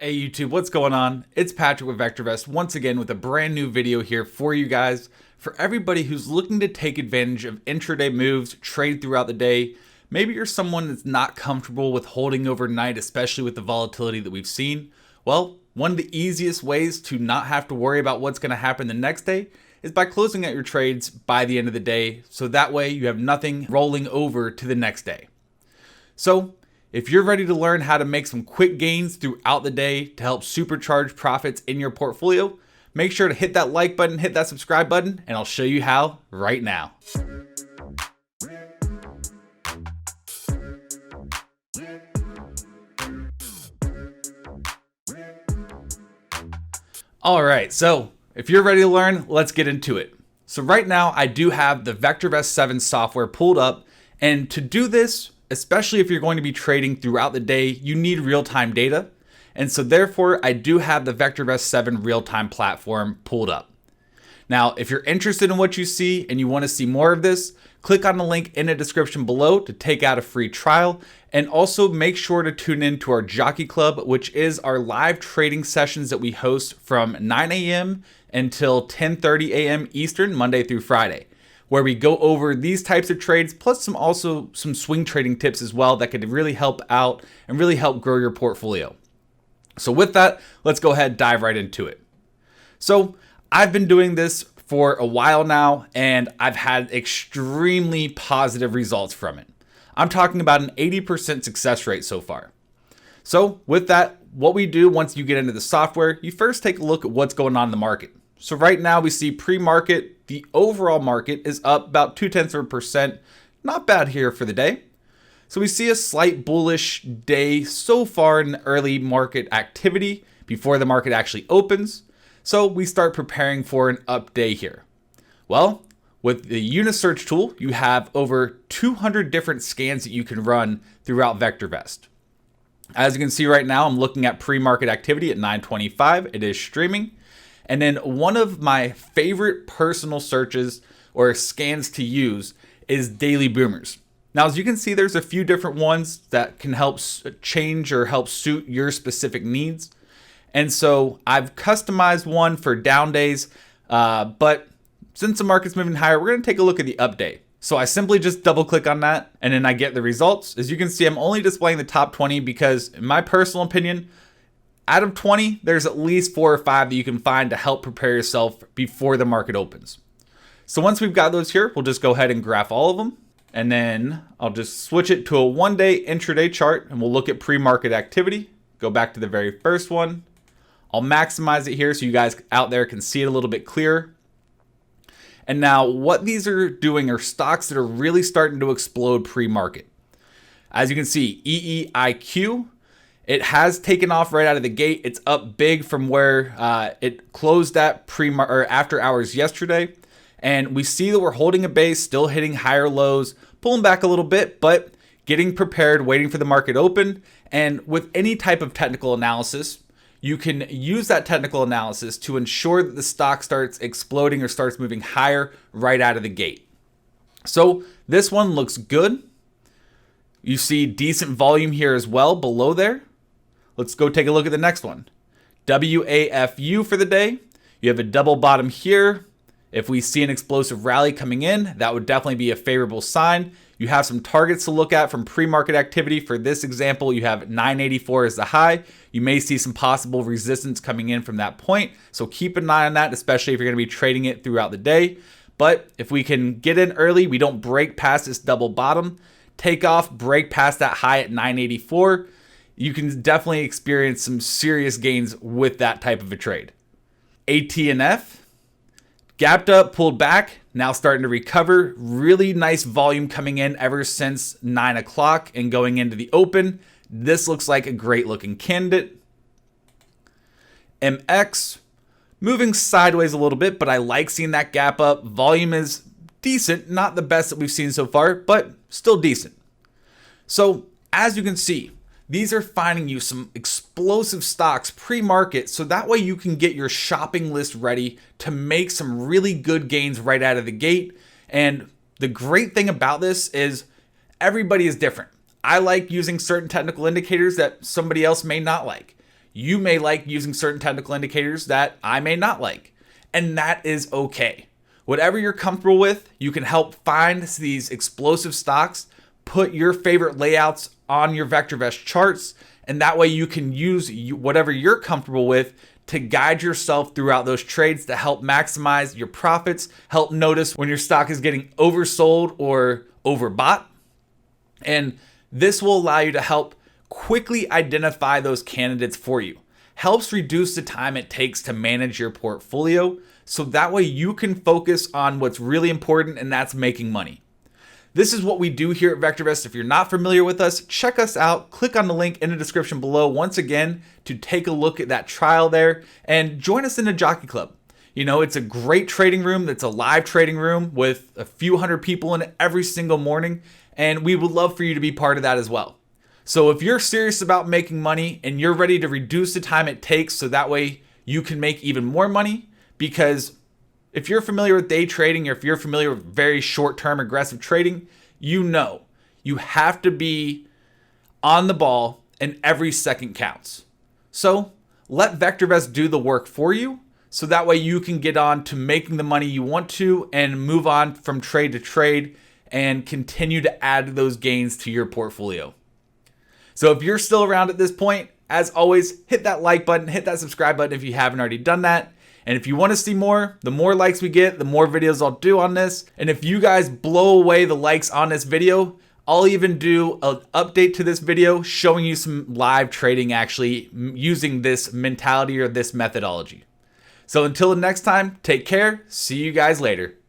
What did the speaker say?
Hey YouTube, what's going on? It's Patrick with VectorVest once again with a brand new video here for you guys. For everybody who's looking to take advantage of intraday moves, trade throughout the day. Maybe you're someone that's not comfortable with holding overnight, especially with the volatility that we've seen. Well, one of the easiest ways to not have to worry about what's going to happen the next day is by closing out your trades by the end of the day. So that way you have nothing rolling over to the next day. So if you're ready to learn how to make some quick gains throughout the day to help supercharge profits in your portfolio, make sure to hit that like button, hit that subscribe button, and I'll show you how right now. All right, so if you're ready to learn, let's get into it. So right now I do have the VectorVest 7 software pulled up, and to do this, especially if you're going to be trading throughout the day, you need real-time data. And so therefore, I do have the VectorVest 7 real-time platform pulled up. Now, if you're interested in what you see and you want to see more of this, click on the link in the description below to take out a free trial. And also make sure to tune in to our Jockey Club, which is our live trading sessions that we host from 9 a.m. until 10:30 a.m. Eastern, Monday through Friday, where we go over these types of trades, plus some swing trading tips as well that could really help out and really help grow your portfolio. So with that, let's go ahead and dive right into it. So I've been doing this for a while now, and I've had extremely positive results from it. I'm talking about an 80% success rate so far. So with that, what we do once you get into the software, you first take a look at what's going on in the market. So right now we see pre-market, the overall market is up about 0.2%. Not bad here for the day. So we see a slight bullish day so far in early market activity before the market actually opens. So we start preparing for an up day here. Well, with the Unisearch tool, you have over 200 different scans that you can run throughout VectorVest. As you can see right now, I'm looking at pre-market activity at 9:25. It is streaming. And then one of my favorite personal searches or scans to use is daily boomers. Now, as you can see, there's a few different ones that can help change or help suit your specific needs. And so I've customized one for down days, but since the market's moving higher, we're going to take a look at the up day. So I simply just double click on that and then I get the results. As you can see, I'm only displaying the top 20 because in my personal opinion, out of 20, there's at least 4 or 5 that you can find to help prepare yourself before the market opens. So once we've got those here, we'll just go ahead and graph all of them. And then I'll just switch it to a 1-day intraday chart and we'll look at pre-market activity. Go back to the very first one. I'll maximize it here so you guys out there can see it a little bit clearer. And now what these are doing are stocks that are really starting to explode pre-market. As you can see, EEIQ, it has taken off right out of the gate. It's up big from where it closed at after hours yesterday. And we see that we're holding a base, still hitting higher lows, pulling back a little bit, but getting prepared, waiting for the market open. And with any type of technical analysis, you can use that technical analysis to ensure that the stock starts exploding or starts moving higher right out of the gate. So this one looks good. You see decent volume here as well below there. Let's go take a look at the next one. WAFU for the day. You have a double bottom here. If we see an explosive rally coming in, that would definitely be a favorable sign. You have some targets to look at from pre-market activity. For this example, you have 984 as the high. You may see some possible resistance coming in from that point. So keep an eye on that, especially if you're going to be trading it throughout the day. But if we can get in early, we don't break past this double bottom, take off, break past that high at 984, you can definitely experience some serious gains with that type of a trade. ATNF, gapped up, pulled back, now starting to recover. Really nice volume coming in ever since 9 o'clock and going into the open. This looks like a great looking candidate. MX, moving sideways a little bit, but I like seeing that gap up. Volume is decent, not the best that we've seen so far, but still decent. So as you can see, these are finding you some explosive stocks pre-market, so that way you can get your shopping list ready to make some really good gains right out of the gate. And the great thing about this is everybody is different. I like using certain technical indicators that somebody else may not like. You may like using certain technical indicators that I may not like, and that is okay. Whatever you're comfortable with, you can help find these explosive stocks, put your favorite layouts on your VectorVest charts, and that way you can use whatever you're comfortable with to guide yourself throughout those trades to help maximize your profits, help notice when your stock is getting oversold or overbought. And this will allow you to help quickly identify those candidates for you. Helps reduce the time it takes to manage your portfolio, so that way you can focus on what's really important, and that's making money. This is what we do here at VectorVest. If you're not familiar with us, check us out. Click on the link in the description below once again to take a look at that trial there and join us in the Jockey Club. You know, it's a great trading room. That's a live trading room with a few hundred people in it every single morning, and we would love for you to be part of that as well. So if you're serious about making money and you're ready to reduce the time it takes so that way you can make even more money, because if you're familiar with day trading, or if you're familiar with very short-term aggressive trading, you know you have to be on the ball and every second counts. So let VectorVest do the work for you so that way you can get on to making the money you want to and move on from trade to trade and continue to add those gains to your portfolio. So if you're still around at this point, as always, hit that like button, hit that subscribe button if you haven't already done that. And if you want to see more, the more likes we get, the more videos I'll do on this. And if you guys blow away the likes on this video, I'll even do an update to this video showing you some live trading actually using this mentality or this methodology. So until the next time, take care. See you guys later.